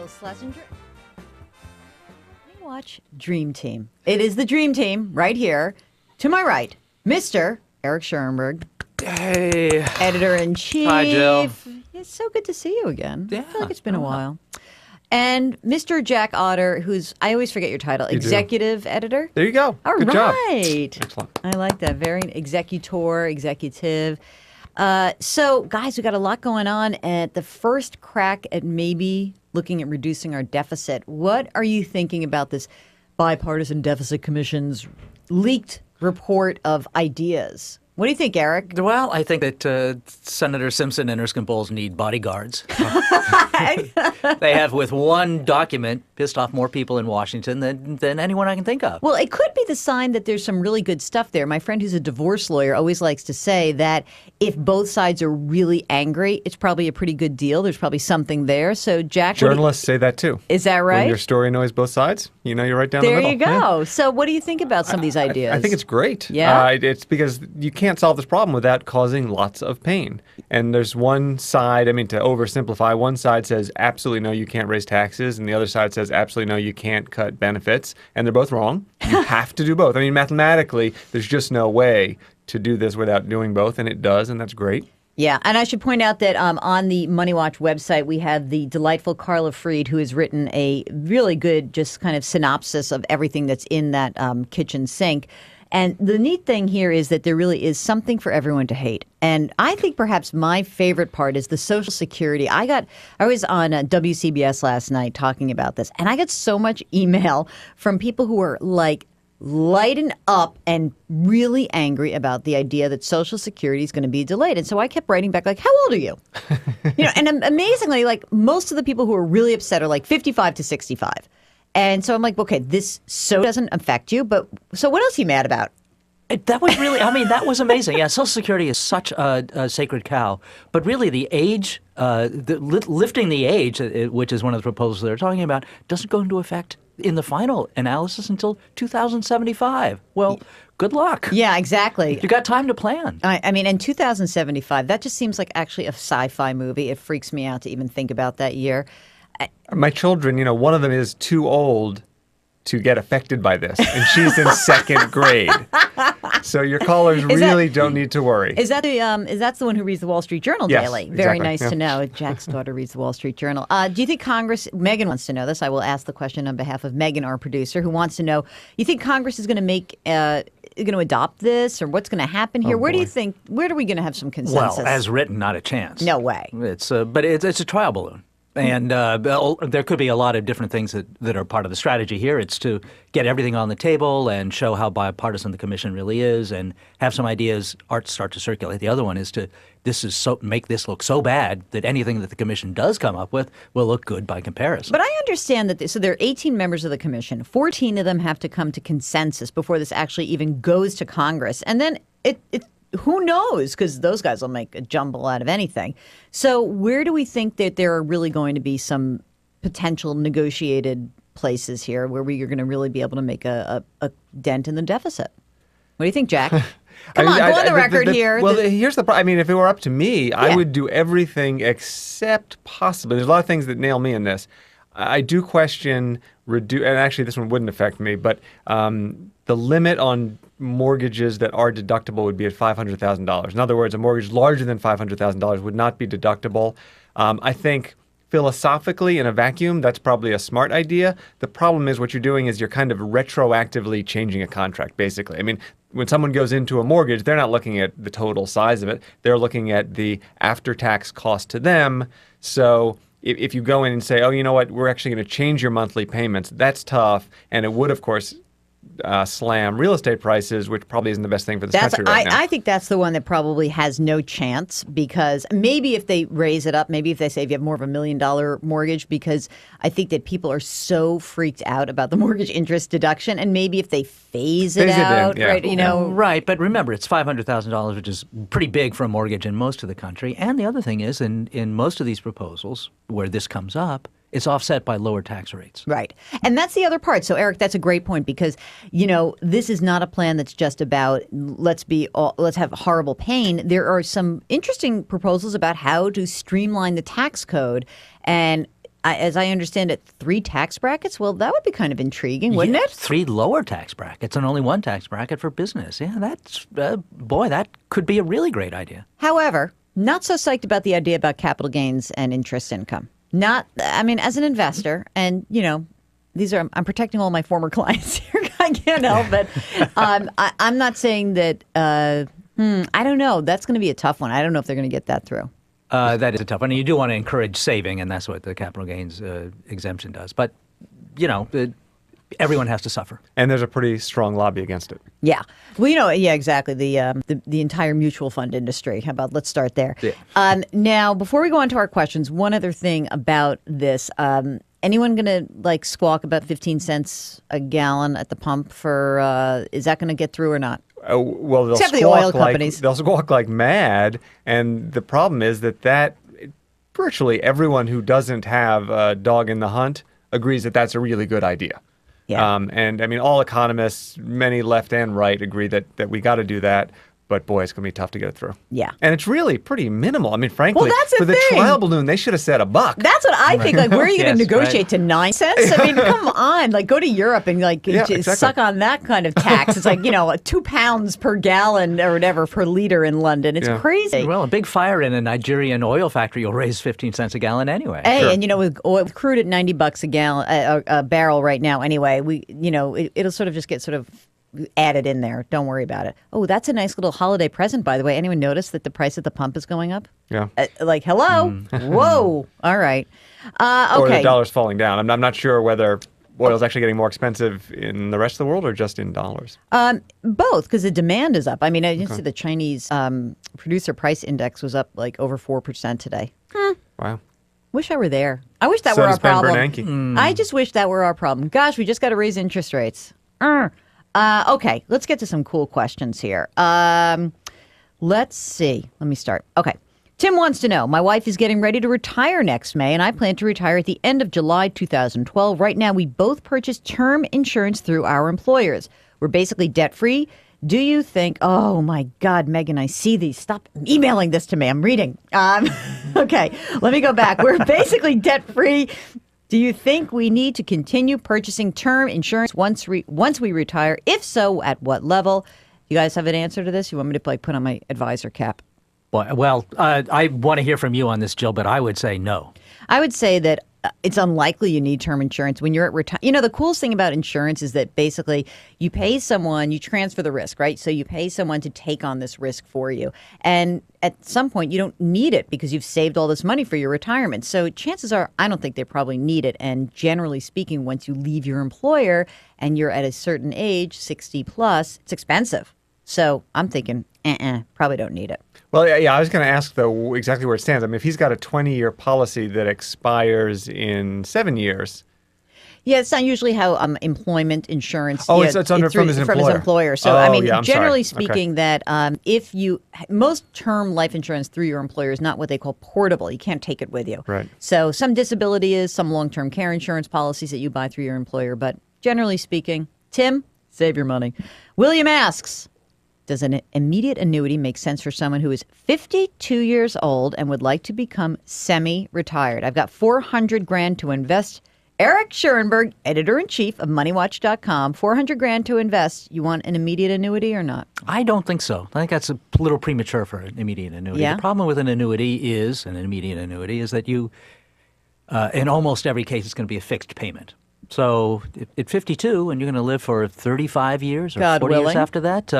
Will Schlesinger. MoneyWatch Dream Team. It is the Dream Team right here. To my right, Mr. Eric Schoenberg. Hey. Editor-in-Chief. Hi, Jill. It's so good to see you again. Yeah. I feel like it's been a while. And Mr. Jack Otter, who's, I always forget your title, Executive Editor. There you go. All Good job. right. Excellent. I like that. Very executive. So, guys, we got a lot going on at the first crack at maybe looking at reducing our deficit. What are you thinking about this Bipartisan Deficit Commission's leaked report of ideas? What do you think, Eric? Well, I think that Senator Simpson and Erskine Bowles need bodyguards. They have, with one document, pissed off more people in Washington than anyone I can think of. Well, it could be the sign that there's some really good stuff there. My friend who's a divorce lawyer always likes to say that if both sides are really angry, it's probably a pretty good deal. There's probably something there. So, Jack, Journalists say that too. Is that right? When your story annoys both sides, you know you're right down there the middle. There you go. Yeah. So what do you think about some of these ideas? I think it's great. Yeah? It's because you can't solve this problem without causing lots of pain. And there's one side, to oversimplify, one side says absolutely no, you can't raise taxes, and the other side says absolutely no, you can't cut benefits. And they're both wrong. You have to do both. Mathematically, there's just no way to do this without doing both, and it does, and that's great. Yeah, and I should point out that on the MoneyWatch website, we have the delightful Carla Freed, who has written a really good just kind of synopsis of everything that's in that kitchen sink. And the neat thing here is that there really is something for everyone to hate. And I think perhaps my favorite part is the Social Security. I was on WCBS last night talking about this, and I got so much email from people who are like lighten up and really angry about the idea that Social Security is going to be delayed. And so I kept writing back, like, how old are you? And amazingly, like, most of the people who are really upset are like 55 to 65. And so I'm like, okay, this so doesn't affect you, but so what else are you mad about? That was really, that was amazing. Yeah, Social Security is such a sacred cow. But really, the age, lifting the age, which is one of the proposals they're talking about, doesn't go into effect in the final analysis until 2075. Well, good luck. Yeah, exactly. You got time to plan. In 2075, that just seems like actually a sci-fi movie. It freaks me out to even think about that year. My children, one of them is too old to get affected by this, and she's in second grade. So your callers really don't need to worry. Is that that's the one who reads the Wall Street Journal daily? Very exactly. Nice to know. Jack's daughter reads the Wall Street Journal. Do you think Congress, Megan wants to know this. I will ask the question on behalf of Megan, our producer, who wants to know, you think Congress is going to adopt this, or what's going to happen here? Where do you think, where are we going to have some consensus? Well, as written, not a chance. No way. But it's a trial balloon. And there could be a lot of different things that are part of the strategy here. It's to get everything on the table and show how bipartisan the commission really is, and have some ideas start to circulate. The other one is to make this look so bad that anything that the commission does come up with will look good by comparison. But I understand that so there are 18 members of the commission. 14 of them have to come to consensus before this actually even goes to Congress, and then it who knows? Because those guys will make a jumble out of anything. So where do we think that there are really going to be some potential negotiated places here where we are going to really be able to make a dent in the deficit? What do you think, Jack? Come on, go on the record here. Well, here's the problem. If it were up to me, I would do everything except possibly. There's a lot of things that nail me in this. I do question and actually this one wouldn't affect me, but the limit on mortgages that are deductible would be at $500,000. In other words, a mortgage larger than $500,000 would not be deductible. I think philosophically, in a vacuum, that's probably a smart idea. The problem is what you're doing is you're kind of retroactively changing a contract, basically. When someone goes into a mortgage, they're not looking at the total size of it. They're looking at the after-tax cost to them. So if you go in and say, oh, you know what, we're actually going to change your monthly payments, that's tough. And it would, of course, slam real estate prices, which probably isn't the best thing for this country right now. I think that's the one that probably has no chance, because maybe if they raise it up, maybe if they say if you have more of $1 million mortgage, because I think that people are so freaked out about the mortgage interest deduction, and maybe if they phase it out, right? Right, but remember, it's $500,000, which is pretty big for a mortgage in most of the country. And the other thing is, in most of these proposals where this comes up, it's offset by lower tax rates. Right. And that's the other part. So, Eric, that's a great point, because, this is not a plan that's just about let's have horrible pain. There are some interesting proposals about how to streamline the tax code. And as I understand it, 3 tax brackets. Well, that would be kind of intriguing, wouldn't it? 3 lower tax brackets and only 1 tax bracket for business. Yeah, that's boy, that could be a really great idea. However, not so psyched about the idea about capital gains and interest income. As an investor, and I'm protecting all my former clients here. I can't help it. I'm not saying that. I don't know. That's going to be a tough one. I don't know if they're going to get that through. That is a tough one. And you do want to encourage saving, and that's what the capital gains exemption does. But, everyone has to suffer. And there's a pretty strong lobby against it. Yeah. Well, exactly. The entire mutual fund industry. How about let's start there. Yeah. Now, before we go on to our questions, one other thing about this. Anyone going to squawk about 15 cents a gallon at the pump for, is that going to get through or not? Well, they'll except for the oil companies. They'll squawk like mad, and the problem is that virtually everyone who doesn't have a dog in the hunt agrees that that's a really good idea. Yeah. And all economists, many left and right, agree that we got to do that. But boy, it's going to be tough to get it through. Yeah. And it's really pretty minimal. Frankly, well, that's for the trial balloon, they should have said $1. That's what I think. Where are you going to negotiate to 9 cents? Come on. Go to Europe and exactly. suck on that kind of tax. It's 2 pounds per gallon or whatever per liter in London. It's crazy. Well, a big fire in a Nigerian oil factory will raise 15 cents a gallon anyway. Hey, sure. And with crude at $90 a gallon, a barrel right now. Anyway, it'll sort of just get added in there. Don't worry about it. Oh, that's a nice little holiday present, by the way. Anyone notice that the price at the pump is going up? Yeah. Hello? Whoa. All right. Okay. Or the dollar's falling down. I'm not sure whether oil's actually getting more expensive in the rest of the world or just in dollars. Both, because the demand is up. I didn't see the Chinese producer price index was up over 4% today. Wow. Wish I were there. I wish that were our problem. I just wish that were our problem. Gosh, we just got to raise interest rates. Okay, let's get to some cool questions here. Let's see. Let me start. Okay. Tim wants to know, my wife is getting ready to retire next May, and I plan to retire at the end of July 2012. Right now, we both purchased term insurance through our employers. We're basically debt-free. Do you think, oh my God, Megan, I see these. Stop emailing this to me. I'm reading. Okay, let me go back. We're basically debt-free. Do you think we need to continue purchasing term insurance once we retire? If so, at what level? You guys have an answer to this? You want me to put on my advisor cap? Well, I want to hear from you on this, Jill, but I would say no. I would say that it's unlikely you need term insurance when you're at retirement. The coolest thing about insurance is that basically you pay someone, you transfer the risk, right? So you pay someone to take on this risk for you. And at some point, you don't need it because you've saved all this money for your retirement. So chances are, I don't think they probably need it. And generally speaking, once you leave your employer and you're at a certain age, 60 plus, it's expensive. So I'm thinking, probably don't need it. Well, yeah, I was going to ask, though, exactly where it stands. If he's got a 20-year policy that expires in 7 years. Yeah, it's not usually how employment insurance. Oh, it's from his employer. So, generally sorry. speaking, okay. that most term life insurance through your employer is not what they call portable. You can't take it with you. Right. So some disability is, some long-term care insurance policies that you buy through your employer. But generally speaking, Tim, save your money. William asks, does an immediate annuity make sense for someone who is 52 years old and would like to become semi-retired? I've got $400,000 to invest. Eric Schoenberg, editor-in-chief of MoneyWatch.com, $400,000 to invest. You want an immediate annuity or not? I don't think so. I think that's a little premature for an immediate annuity. Yeah? The problem with an immediate annuity is that you, in almost every case, it's going to be a fixed payment. So at 52, and you're going to live for 35 years or God 40 willing. years after that,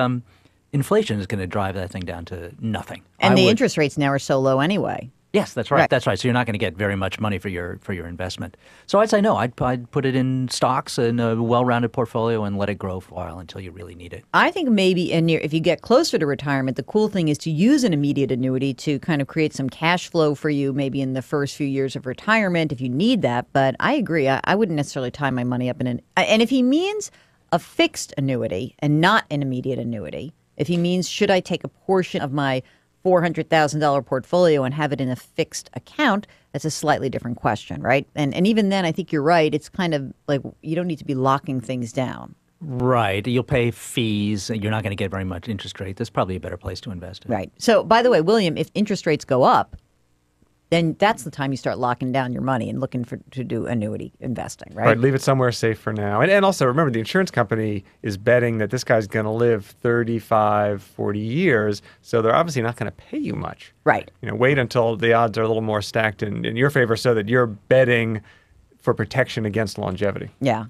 inflation is going to drive that thing down to nothing. And interest rates now are so low anyway. Yes, that's right. That's right. So you're not going to get very much money for your investment. So I'd say no. I'd put it in stocks in a well-rounded portfolio and let it grow for a while until you really need it. I think maybe if you get closer to retirement, the cool thing is to use an immediate annuity to kind of create some cash flow for you maybe in the first few years of retirement if you need that. But I agree. I wouldn't necessarily tie my money up in and if he means a fixed annuity and not an immediate annuity, if he means should I take a portion of my $400,000 portfolio and have it in a fixed account, that's a slightly different question, right? And even then, I think you're right. It's kind of like you don't need to be locking things down. Right. You'll pay fees. You're not going to get very much interest rate. That's probably a better place to invest in. Right. So, by the way, William, if interest rates go up, then that's the time you start locking down your money and looking to do annuity investing, right? Right, leave it somewhere safe for now. And also remember, the insurance company is betting that this guy's going to live 35, 40 years, so they're obviously not going to pay you much. Right. Wait until the odds are a little more stacked in your favor so that you're betting for protection against longevity. Yeah.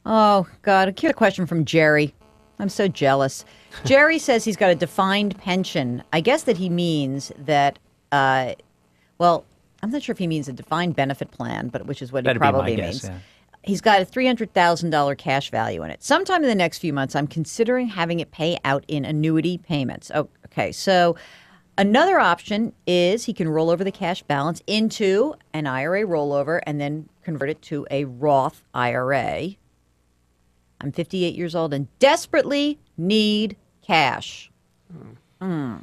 Oh, God. Here's a question from Jerry. I'm so jealous. Jerry says he's got a defined pension. I guess that he means that, well, I'm not sure if he means a defined benefit plan, but which is what That'd he probably be my means. guess, yeah. He's got a $300,000 cash value in it. Sometime in the next few months, I'm considering having it pay out in annuity payments. Oh, okay. So another option is he can roll over the cash balance into an IRA rollover and then convert it to a Roth IRA. I'm 58 years old and desperately need cash. You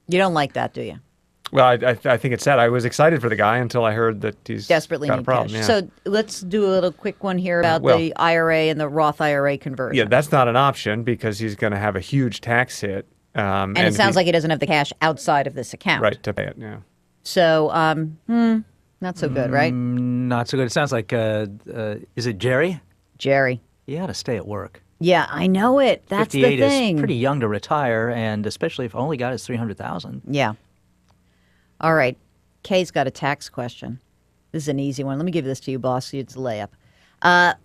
don't like that, do you? Well, I think it's sad. I was excited for the guy until I heard that he's Desperately got a need problem. cash. Yeah. So let's do a little quick one here about the IRA and the Roth IRA conversion. Yeah, that's not an option because he's going to have a huge tax hit. And it sounds like he doesn't have the cash outside of this account. Right, to pay it, yeah. So, not so good, right? Not so good. It sounds like, is it Jerry? Jerry. You ought to stay at work. Yeah, I know it. That's the 58 thing. is pretty young to retire, and especially if all he got is $300,000. Yeah. All right. Kay's got a tax question. This is an easy one. Let me give this to you, boss. It's a layup.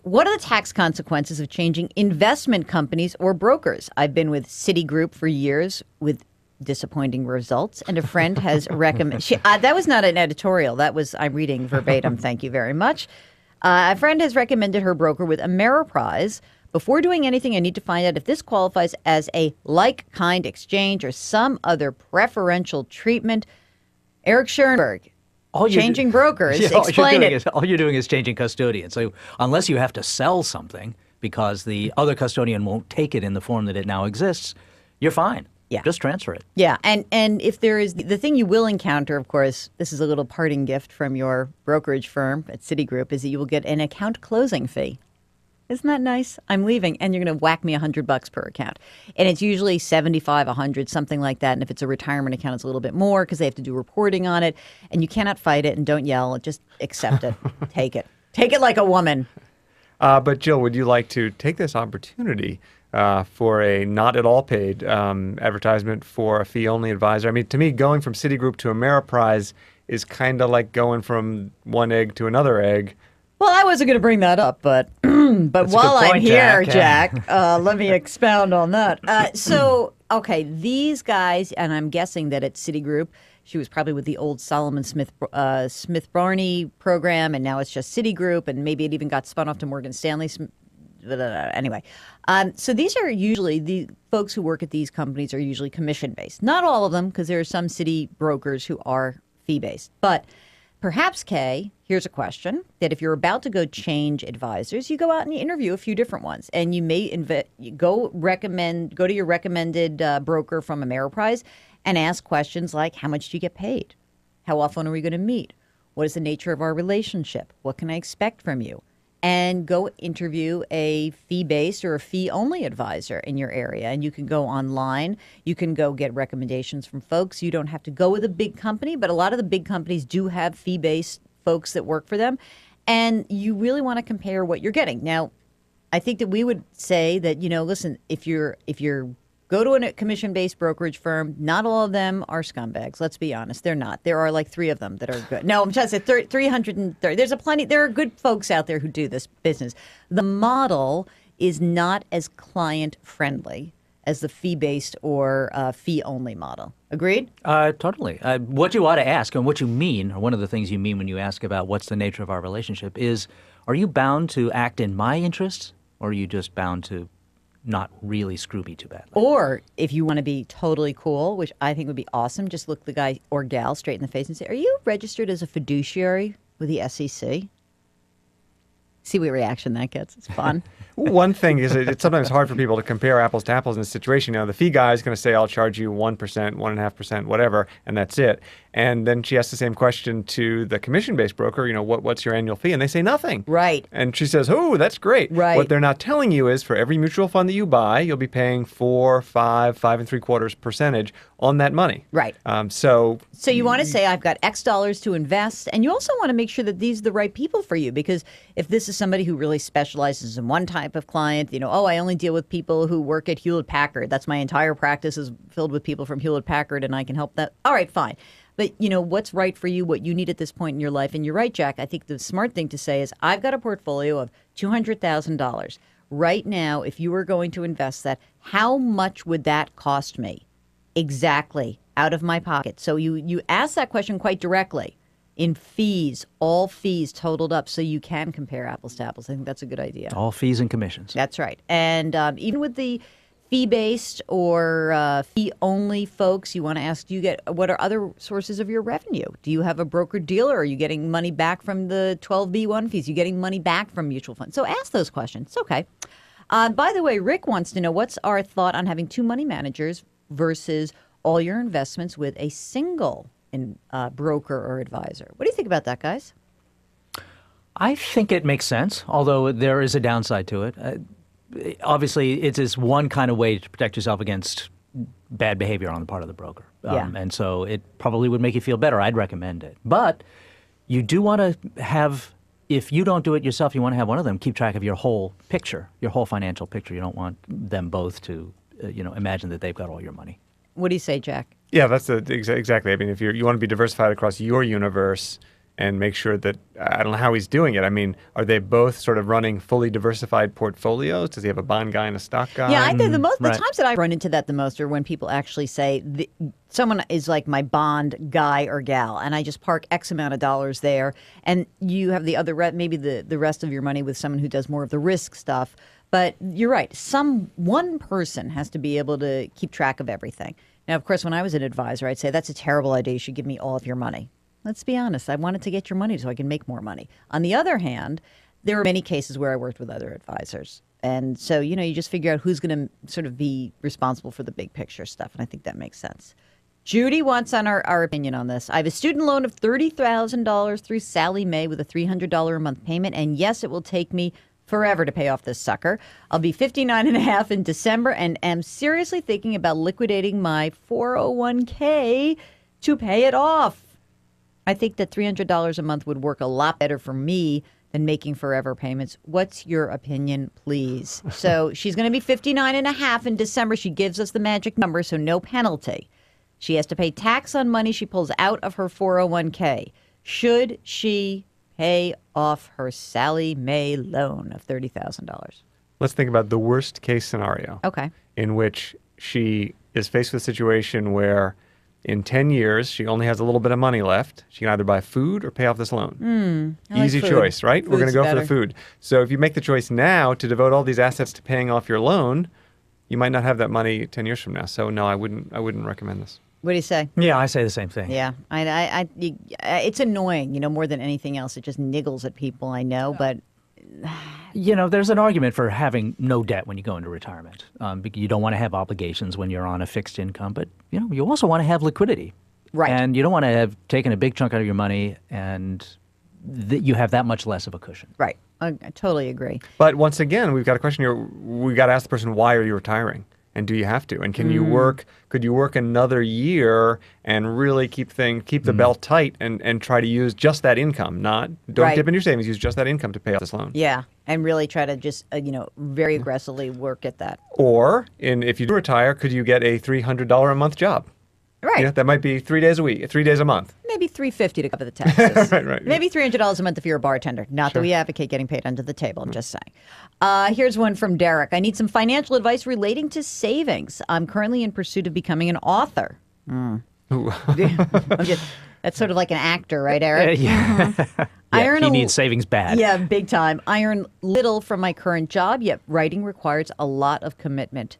What are the tax consequences of changing investment companies or brokers? I've been with Citigroup for years with disappointing results, and a friend has recommended. That was not an editorial. That was I'm reading verbatim. Thank you very much. A friend has recommended her broker with Ameriprise. Before doing anything, I need to find out if this qualifies as a like-kind exchange or some other preferential treatment. Eric Schoenberg, changing brokers. Yeah, Explain it. All you're doing is changing custodian. So unless you have to sell something because the other custodian won't take it in the form that it now exists, you're fine. Yeah. Just transfer it. Yeah, and if there is the thing you will encounter, of course, this is a little parting gift from your brokerage firm at Citigroup, is that you will get an account closing fee. Isn't that nice? I'm leaving, and you're going to whack me $100 per account, and it's usually 75, 100, something like that. And if it's a retirement account, it's a little bit more because they have to do reporting on it, and you cannot fight it. And don't yell; just accept it, take it like a woman. But Jill, would you like to take this opportunity for a not at all paid advertisement for a fee-only advisor? I mean, to me, going from Citigroup to Ameriprise is kind of like going from one egg to another egg. Well, I wasn't going to bring that up, but while I'm here, Jack, let me expound on that. So, okay, these guys, and I'm guessing that at Citigroup, she was probably with the old Solomon Smith Barney program, and now it's just Citigroup, and maybe it even got spun off to Morgan Stanley. Anyway, so these are usually the folks who work at these companies are usually commission-based. Not all of them, because there are some Citi brokers who are fee-based, but perhaps, Kay, here's a question, that if you're about to go change advisors, you go out and you interview a few different ones, and you may go to your recommended broker from Ameriprise and ask questions like, how much do you get paid? How often are we going to meet? What is the nature of our relationship? What can I expect from you? And go interview a fee-based or a fee-only advisor in your area. And you can go online. You can go get recommendations from folks. You don't have to go with a big company, but a lot of the big companies do have fee-based folks that work for them. And you really want to compare what you're getting. Now, I think that we would say that, listen, if you're go to a commission-based brokerage firm, not all of them are scumbags. Let's be honest. They're not. There are like 3 of them that are good. No, I'm just saying 330. There are good folks out there who do this business. The model is not as client-friendly as the fee-based or fee-only model. Agreed? Totally. What you ought to ask, and what you mean, or one of the things you mean when you ask about what's the nature of our relationship is, are you bound to act in my interests, or are you just bound to not really screw me too badly? Or if you want to be totally cool, which I think would be awesome, just look the guy or gal straight in the face and say, are you registered as a fiduciary with the SEC? See what reaction that gets. It's fun. One thing is it's sometimes hard for people to compare apples to apples in this situation. The fee guy is going to say, I'll charge you 1%, 1.5%, whatever, and that's it. And then she asks the same question to the commission-based broker, what's your annual fee? And they say nothing. Right. And she says, oh, that's great. Right. What they're not telling you is for every mutual fund that you buy, you'll be paying 4, 5, 5.75% on that money. Right. So you want to say, I've got X dollars to invest, and you also want to make sure that these are the right people for you, because if this is somebody who really specializes in one type of client, I only deal with people who work at Hewlett-Packard. That's my entire practice is filled with people from Hewlett-Packard, and I can help that. All right, fine. But, what's right for you, what you need at this point in your life. And you're right, Jack. I think the smart thing to say is I've got a portfolio of $200,000. Right now, if you were going to invest that, how much would that cost me? Exactly, out of my pocket. So you ask that question quite directly in fees, all fees totaled up, so you can compare apples to apples. I think that's a good idea. All fees and commissions. That's right. And even with the fee-based or fee-only folks, you want to ask, what are other sources of your revenue? Do you have a broker-dealer? Are you getting money back from the 12B1 fees? Are you getting money back from mutual funds? So ask those questions. It's okay. By the way, Rick wants to know, what's our thought on having two money managers versus all your investments with a single broker or advisor? What do you think about that, guys? I think it makes sense, although there is a downside to it. Obviously, it is one kind of way to protect yourself against bad behavior on the part of the broker. And so it probably would make you feel better. I'd recommend it. But you do want to have, if you don't do it yourself, you want to have one of them keep track of your whole picture, your whole financial picture. You don't want them both to, imagine that they've got all your money. What do you say, Jack? Yeah, that's exactly. I mean, if you want to be diversified across your universe and make sure that, I don't know how he's doing it. I mean, are they both sort of running fully diversified portfolios? Does he have a bond guy and a stock guy? Yeah, I think the times that I run into that the most are when people actually say, someone is like my bond guy or gal, and I just park X amount of dollars there, and you have the other, maybe the rest of your money with someone who does more of the risk stuff. But you're right. One person has to be able to keep track of everything. Now, of course, when I was an advisor, I'd say, that's a terrible idea. You should give me all of your money. Let's be honest. I wanted to get your money so I can make more money. On the other hand, there were many cases where I worked with other advisors. And so, you just figure out who's going to sort of be responsible for the big picture stuff. And I think that makes sense. Judy wants on our opinion on this. I have a student loan of $30,000 through Sallie Mae with a $300 a month payment. And yes, it will take me forever to pay off this sucker. I'll be 59 and a half in December and am seriously thinking about liquidating my 401k to pay it off. I think that $300 a month would work a lot better for me than making forever payments. What's your opinion, please? So she's going to be 59 and a half in December. She gives us the magic number, so no penalty. She has to pay tax on money she pulls out of her 401k. Should she pay off her Sallie Mae loan of $30,000? Let's think about the worst case scenario. Okay. In which she is faced with a situation where in 10 years, she only has a little bit of money left. She can either buy food or pay off this loan. Easy choice, right? We're going to go for the food. So if you make the choice now to devote all these assets to paying off your loan, you might not have that money 10 years from now. So no, I wouldn't recommend this. What do you say? Yeah, I say the same thing. Yeah, it's annoying, more than anything else. It just niggles at people, I know, but... There's an argument for having no debt when you go into retirement. You don't want to have obligations when you're on a fixed income, but, you also want to have liquidity. Right. And you don't want to have taken a big chunk out of your money and you have that much less of a cushion. Right. I totally agree. But once again, we've got a question here. We've got to ask the person, why are you retiring? And do you have to? And can you work? Could you work another year and really keep the belt tight and try to use just that income? Don't dip into your savings. Use just that income to pay off this loan. Yeah, and really try to just very aggressively work at that. Or if you do retire, could you get a $300 a month job? Right. That might be 3 days a week, 3 days a month. Maybe $350 to cover the taxes. right. Maybe $300 a month if you're a bartender. Not that we advocate getting paid under the table. I'm just saying. Here's one from Derek. I need some financial advice relating to savings. I'm currently in pursuit of becoming an author. That's sort of like an actor, right, Eric? Yeah. He needs savings bad. Yeah, big time. I earn little from my current job, yet writing requires a lot of commitment.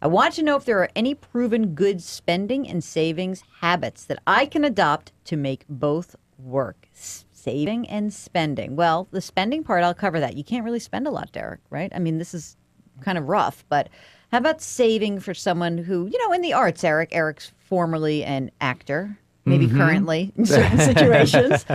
I want to know if there are any proven good spending and savings habits that I can adopt to make both work. saving and spending. Well, the spending part, I'll cover that. You can't really spend a lot, Derek, right? I mean, this is kind of rough, but how about saving for someone who, in the arts, Eric? Eric's formerly an actor, maybe currently in certain situations.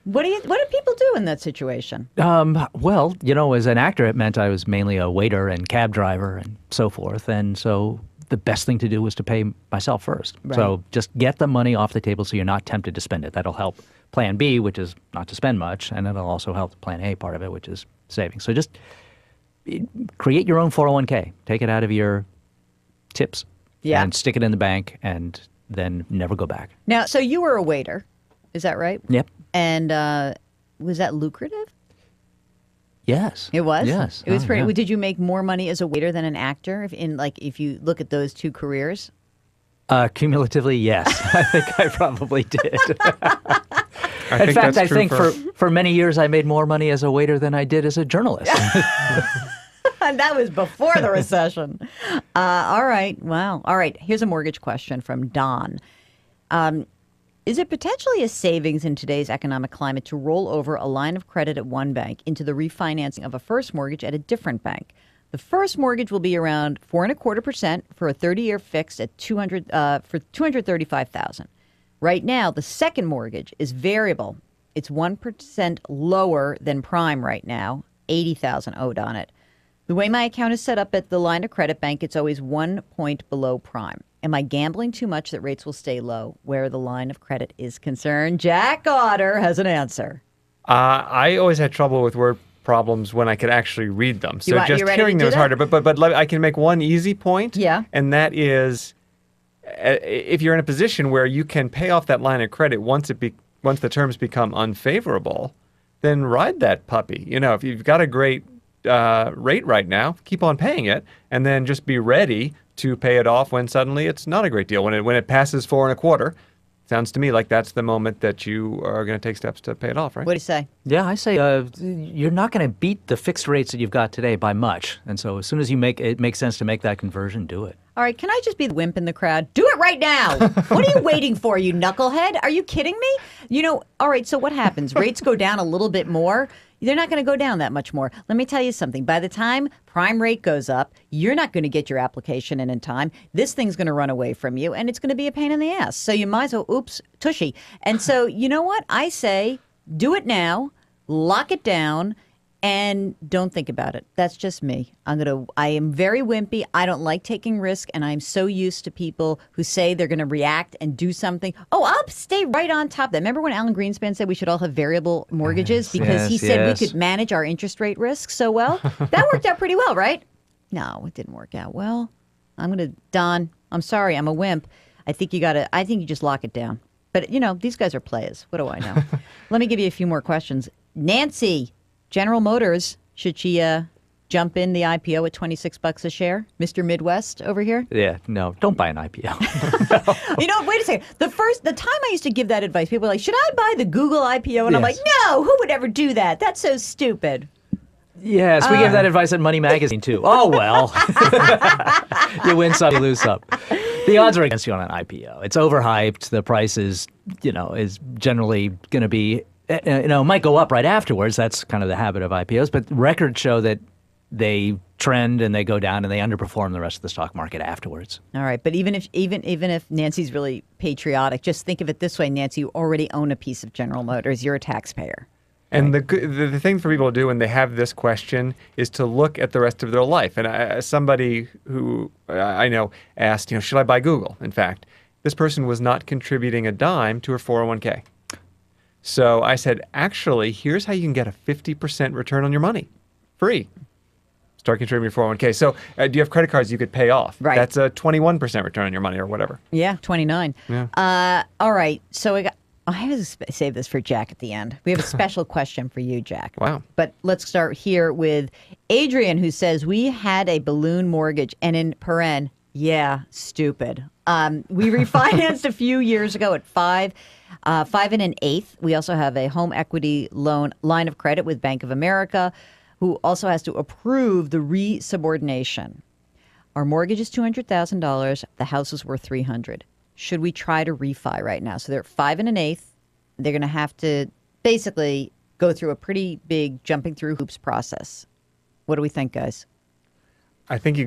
What do people do in that situation? Well, as an actor, it meant I was mainly a waiter and cab driver and so forth. And so the best thing to do was to pay myself first. Right. So just get the money off the table so you're not tempted to spend it. That'll help plan B, which is not to spend much, and it'll also help plan A part of it, which is saving. So just create your own 401k. Take it out of your tips and stick it in the bank and then never go back. Now, so you were a waiter, is that right? Yep. And was that lucrative? Yes. It was? Yes. It was pretty. Yeah. Did you make more money as a waiter than an actor if you look at those two careers? Cumulatively, yes. I think I probably did. I think for many years I made more money as a waiter than I did as a journalist. And that was before the recession. All right. Wow. All right. Here's a mortgage question from Don. Is it potentially a savings in today's economic climate to roll over a line of credit at one bank into the refinancing of a first mortgage at a different bank? The first mortgage will be around 4.25% for a 30-year fixed at $235,000. Right now, the second mortgage is variable. It's 1% lower than prime right now, $80,000 owed on it. The way my account is set up at the line of credit bank, it's always 1 point below prime. Am I gambling too much that rates will stay low where the line of credit is concerned? Jack Otter has an answer. I always had trouble with word problems when I could actually read them. So just you ready hearing to them do is harder. But I can make one easy point. Yeah. And that is, if you're in a position where you can pay off that line of credit once the terms become unfavorable, then ride that puppy. If you've got a great rate right now, keep on paying it, and then just be ready to pay it off when suddenly it's not a great deal. When it passes 4.25, sounds to me like that's the moment that you are going to take steps to pay it off, right? What do you say? Yeah, I say you're not going to beat the fixed rates that you've got today by much. And so as soon as it makes sense to make that conversion, do it. All right, can I just be the wimp in the crowd? Do it right now. What are you waiting for, you knucklehead? Are you kidding me? All right, so what happens? Rates go down a little bit more. They're not going to go down that much more. Let me tell you something. By the time prime rate goes up, you're not going to get your application in time. This thing's going to run away from you, and it's going to be a pain in the ass. So you might as well, tushy. And so you know what? I say do it now, lock it down, and don't think about it. That's just me. I am very wimpy. I don't like taking risk, and I'm so used to people who say they're going to react and do something. Oh, I'll stay right on top of that. Remember when Alan Greenspan said we should all have variable mortgages because he said we could manage our interest rate risk so well? That worked out pretty well, right? No, it didn't work out well. Don, I'm sorry, I'm a wimp. I think you just lock it down. But, these guys are players. What do I know? Let me give you a few more questions. Nancy, General Motors, should she jump in the IPO at $26 a share? Mr. Midwest over here? Yeah, no, don't buy an IPO. Wait a second. The time I used to give that advice, people were like, should I buy the Google IPO? And I'm like, no, who would ever do that? That's so stupid. Yes, we gave that advice at Money Magazine, too. Oh, well. You win some, you lose some. The odds are against you on an IPO. It's overhyped. The price is generally going to be, might go up right afterwards. That's kind of the habit of IPOs. But records show that they trend and they go down and they underperform the rest of the stock market afterwards. All right. But even if Nancy's really patriotic, just think of it this way, Nancy, you already own a piece of General Motors. You're a taxpayer. And the thing for people to do when they have this question is to look at the rest of their life. And somebody who I know asked, should I buy Google? In fact, this person was not contributing a dime to her 401k. So I said, actually, here's how you can get a 50% return on your money, free. Start contributing to your 401k. So do you have credit cards you could pay off? Right. That's a 21% return on your money or whatever. Yeah, 29. Yeah. All right. So I have to save this for Jack at the end. We have a special question for you, Jack. Wow. But let's start here with Adrian, who says, we had a balloon mortgage, and in paren, yeah, stupid. We refinanced a few years ago at 5 1/8. We also have a home equity loan line of credit with Bank of America, who also has to approve the resubordination. Our mortgage is $200,000. The house is worth $300,000. Should we try to refi right now? So they're at 5 1/8. They're going to have to basically go through a pretty big jumping through hoops process. What do we think, guys? I think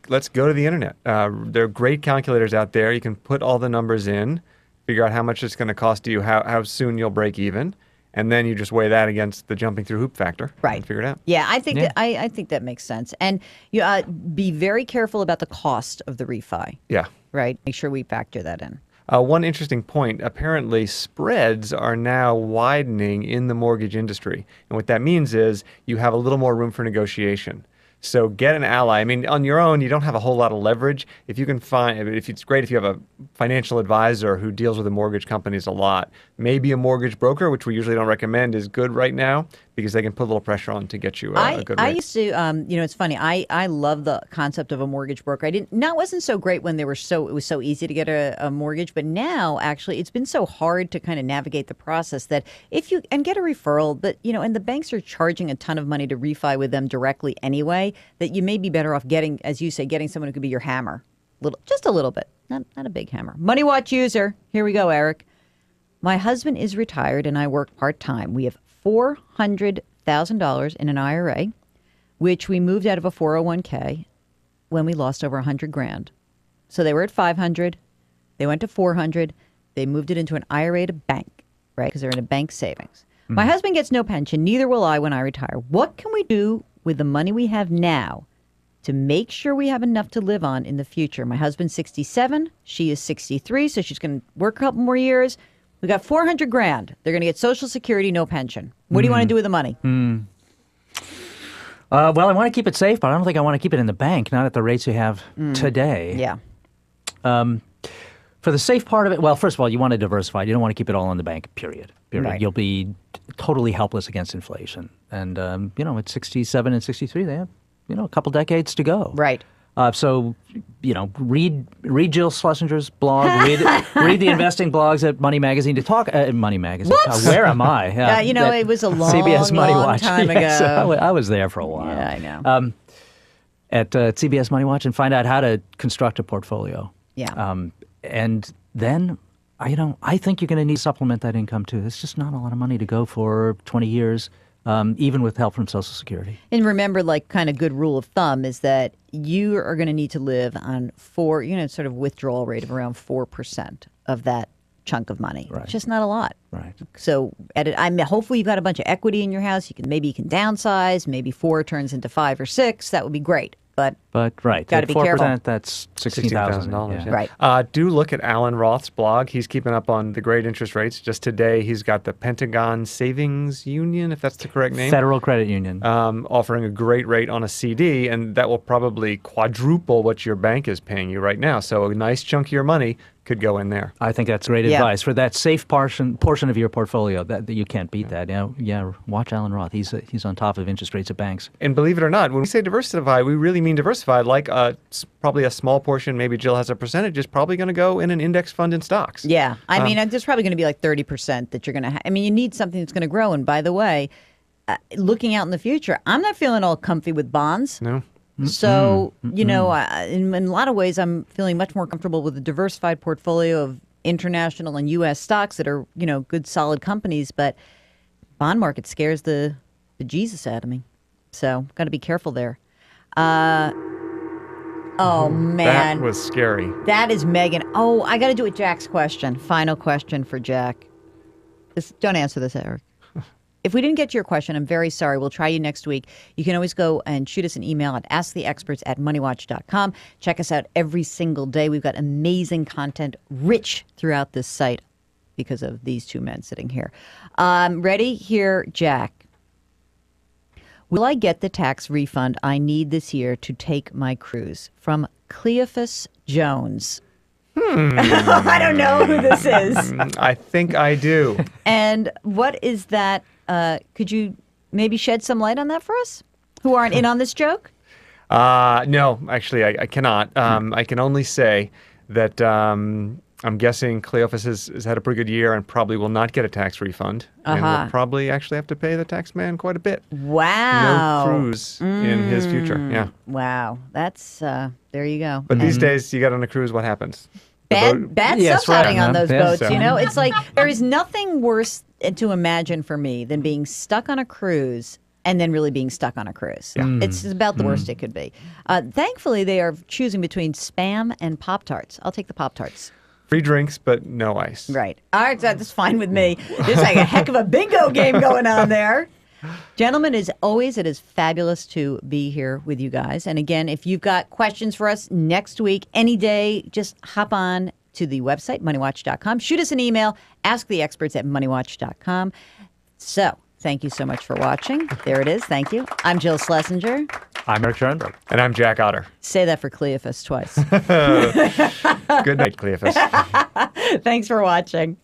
let's go to the internet. There are great calculators out there. You can put all the numbers in, figure out how much it's going to cost you, how soon you'll break even, and then you just weigh that against the jumping through hoop factor, Right. and figure it out. Yeah, I think I think that makes sense. And you be very careful about the cost of the refi. Yeah. Right. Make sure we factor that in. One interesting point, apparently spreads are now widening in the mortgage industry. And what that means is you have a little more room for negotiation. So get an ally. I mean, on your own, you don't have a whole lot of leverage. If you can it's great if you have a financial advisor who deals with the mortgage companies a lot. Maybe a mortgage broker, which we usually don't recommend, is good right now because they can put a little pressure on to get you a good rate. I used to, it's funny. I love the concept of a mortgage broker. It wasn't so great when it was so easy to get a mortgage, but now actually it's been so hard to kind of navigate the process that and get a referral, but and the banks are charging a ton of money to refi with them directly anyway, that you may be better off getting, as you say, getting someone who could be your hammer, just a little bit, not a big hammer. MoneyWatch user, here we go, Eric. My husband is retired and I work part-time. We have $400,000 in an IRA, which we moved out of a 401k when we lost over $100,000. So they were at 500, they went to 400, they moved it into an IRA to bank, right? Because they're in a bank savings. Mm-hmm. My husband gets no pension, neither will I when I retire. What can we do with the money we have now to make sure we have enough to live on in the future? My husband's 67, she is 63, so she's going to work a couple more years. We got $400,000. They're going to get Social Security, no pension. What do you want to do with the money? Well, I want to keep it safe, but I don't think I want to keep it in the bank, not at the rates you have today. Yeah. For the safe part of it, well, first of all, you want to diversify. You don't want to keep it all in the bank, period. Right. You'll be totally helpless against inflation. And, at 67 and 63, they have, a couple decades to go. Right. So, read Jill Schlesinger's blog, read the investing blogs at Money Magazine to talk. Money Magazine. Where am I? It was a long, CBS long time ago. Yes, I was there for a while. Yeah, I know. At CBS MoneyWatch and find out how to construct a portfolio. Yeah. And then, I think you're going to need to supplement that income too. It's just not a lot of money to go for 20 years. Even with help from Social Security. And remember, kind of good rule of thumb is that you are going to need to live on sort of withdrawal rate of around 4% of that chunk of money. Right. It's just not a lot. Right. So hopefully you've got a bunch of equity in your house. Maybe you can downsize. Maybe 4 turns into 5 or 6. That would be great. But right, got to be careful. 4%, that's $16,000. Yeah. Right. Do look at Alan Roth's blog. He's keeping up on the great interest rates. Just today, he's got the Pentagon Savings Union, if that's the correct name. Federal Credit Union. Offering a great rate on a CD, and that will probably quadruple what your bank is paying you right now. So a nice chunk of your money could go in there. I think that's great advice for that safe portion of your portfolio. That you can't beat that. Watch Alan Roth. He's on top of interest rates at banks. And believe it or not, when we say diversify, we really mean diversify. Like probably a small portion, maybe Jill has a percentage, is probably going to go in an index fund in stocks. Yeah, I mean, there's probably going to be like 30% that you're going to. You need something that's going to grow. And by the way, looking out in the future, I'm not feeling all comfy with bonds. No. So, in a lot of ways, I'm feeling much more comfortable with a diversified portfolio of international and U.S. stocks that are, good, solid companies. But bond market scares the Jesus out of me. So, got to be careful there. Oh, man. That was scary. That is Megan. Oh, I got to do it. Jack's question. Final question for Jack. Don't answer this, Eric. If we didn't get to your question, I'm very sorry. We'll try you next week. You can always go and shoot us an email at asktheexperts@moneywatch.com. Check us out every single day. We've got amazing content rich throughout this site because of these two men sitting here. Ready? Here, Jack. Will I get the tax refund I need this year to take my cruise? From Cleophas Jones. I don't know who this is. I think I do. And what is that? Could you maybe shed some light on that for us who aren't in on this joke? No, actually, I cannot. I can only say that I'm guessing Cleophas has had a pretty good year and probably will not get a tax refund. And will probably actually have to pay the tax man quite a bit. Wow. No cruise in his future. Yeah. Wow. That's, there you go. But these days, you get on a cruise, what happens? bad Yes, stuff happening right. on those Yeah. boats. So- You know, it's like there is nothing worse to imagine for me than being stuck on a cruise and then really being stuck on a cruise. It's about the worst it could be. Thankfully, they are choosing between Spam and Pop-Tarts. I'll take the Pop-Tarts. Free drinks, but no ice. Right. All right, that's fine with me. There's like a heck of a bingo game going on there. Gentlemen, as always, it is fabulous to be here with you guys. And again, if you've got questions for us next week, any day, just hop on to the website, moneywatch.com. Shoot us an email, asktheexperts@moneywatch.com. So, thank you so much for watching. There it is. Thank you. I'm Jill Schlesinger. I'm Eric Schoenberg. And I'm Jack Otter. Say that for Cleophas twice. Good night, Cleophas. Thanks for watching.